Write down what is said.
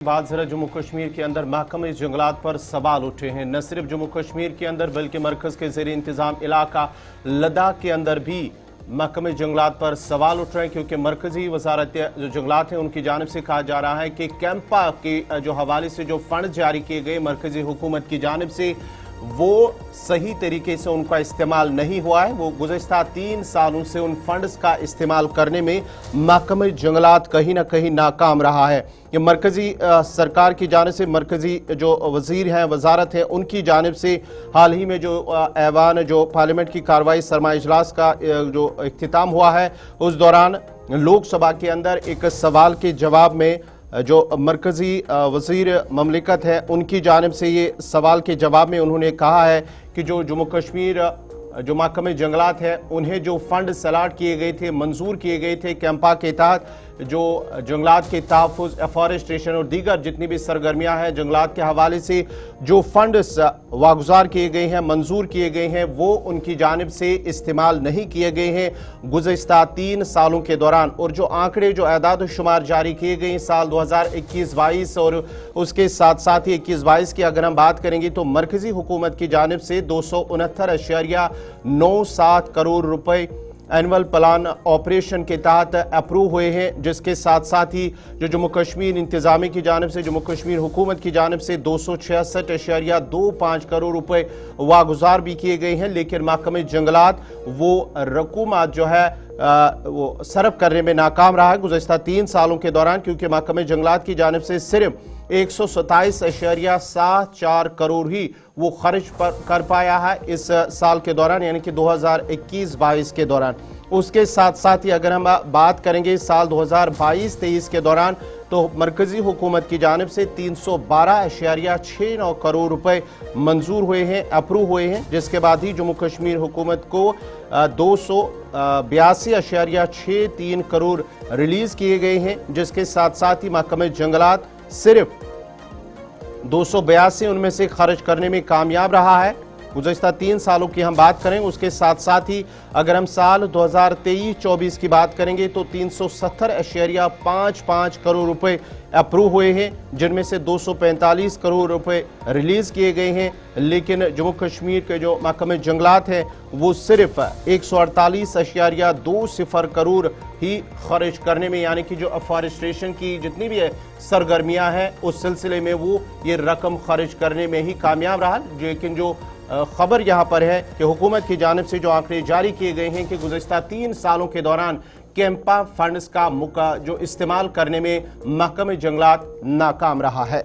बाद जरा जम्मू कश्मीर के अंदर महकमे जंगलात पर सवाल उठे हैं। न सिर्फ जम्मू कश्मीर के अंदर बल्कि मरकज के ज़ेर इंतज़ाम इलाका लद्दाख के अंदर भी महकमे जंगलात पर सवाल उठ रहे हैं, क्योंकि मरकजी वजारत जो जंगलात हैं उनकी जानिब से कहा जा रहा है कि कैंपा के जो हवाले से जो फंड जारी किए गए मरकजी हुकूमत की जानिब से वो सही तरीके से उनका इस्तेमाल नहीं हुआ है। वो गुज़श्ता 3 सालों से उन फंड्स का इस्तेमाल करने में महकमे जंगलात कहीं ना कहीं नाकाम रहा है। ये मरकजी सरकार की जानिब से मरकजी जो वज़ीर हैं वजारत है उनकी जानिब से हाल ही में जो ऐवान जो पार्लियामेंट की कार्रवाई सरमा इजलास का जो इख्तिताम हुआ है, उस दौरान लोकसभा के अंदर एक सवाल के जवाब में जो मरकजी वज़ीर ममलिकत है उनकी जानिब से ये सवाल के जवाब में उन्होंने कहा है कि जो जम्मू कश्मीर जो महकमे जंगलात है उन्हें जो फंड सलाट किए गए थे, मंजूर किए गए थे कैंपा के तहत, जो जंगलात के तहफ़्फ़ुज़, एफॉरेस्टेशन और दीगर जितनी भी सरगर्मियाँ हैं जंगलात के हवाले से जो फंड्स वागुजार किए गए हैं, मंजूर किए गए हैं, वो उनकी जानिब से इस्तेमाल नहीं किए गए हैं गुज़श्ता 3 सालों के दौरान। और जो आंकड़े जो एदाद शुमार जारी किए गए हैं साल 2021-22 और उसके साथ साथ ही 21-22 की अगर हम बात करेंगे तो मरकजी हुकूमत की जानिब से 269.97 करोड़ रुपए एनुअल प्लान ऑपरेशन के तहत अप्रूव हुए हैं, जिसके साथ साथ ही जो जम्मू कश्मीर इंतजामी की जानिब से जम्मू कश्मीर हुकूमत की जानिब से 266.25 करोड़ रुपए वागुजार भी किए गए हैं। लेकिन महकमे जंगलात वो रकूमात जो है वो सर्व करने में नाकाम रहा है गुज़श्ता 3 सालों के दौरान, क्योंकि महकमे जंगलात की जानिब से सिर्फ 127.74 करोड़ ही वो खर्च कर पाया है इस साल के दौरान, यानी कि 2021-22 के दौरान। उसके साथ साथ ही अगर हम बात करेंगे साल 2022-23 के दौरान तो मरकजी हुकूमत की जानिब से 312.69 करोड़ रुपए मंजूर हुए हैं, अप्रूव हुए हैं, जिसके बाद ही जम्मू कश्मीर हुकूमत को 282.63 करोड़ रिलीज़ किए गए हैं, जिसके साथ साथ ही महकमे जंगलात सिर्फ 282 उनमें से खर्च करने में कामयाब रहा है गुज़श्ता 3 सालों की हम बात करें। उसके साथ साथ ही अगर हम साल 2023-24 की बात करेंगे तो 370.55 करोड़ रुपए अप्रूव हुए हैं, जिनमें से 245 करोड़ रुपए रिलीज़ किए गए हैं। लेकिन जम्मू कश्मीर के जो महकमे जंगलात हैं वो सिर्फ 148.20 करोड़ ही खर्च करने में, यानी कि जो अफॉरेस्टेशन की जितनी भी सरगर्मियां हैं उस सिलसिले में वो ये रकम खर्च करने में ही कामयाब रहा। लेकिन जो खबर यहाँ पर है कि हुकूमत की जानिब से जो आंकड़े जारी किए गए हैं कि गुज़श्ता 3 सालों के दौरान कैंपा फंड्स का जो इस्तेमाल करने में महकमे जंगलात नाकाम रहा है।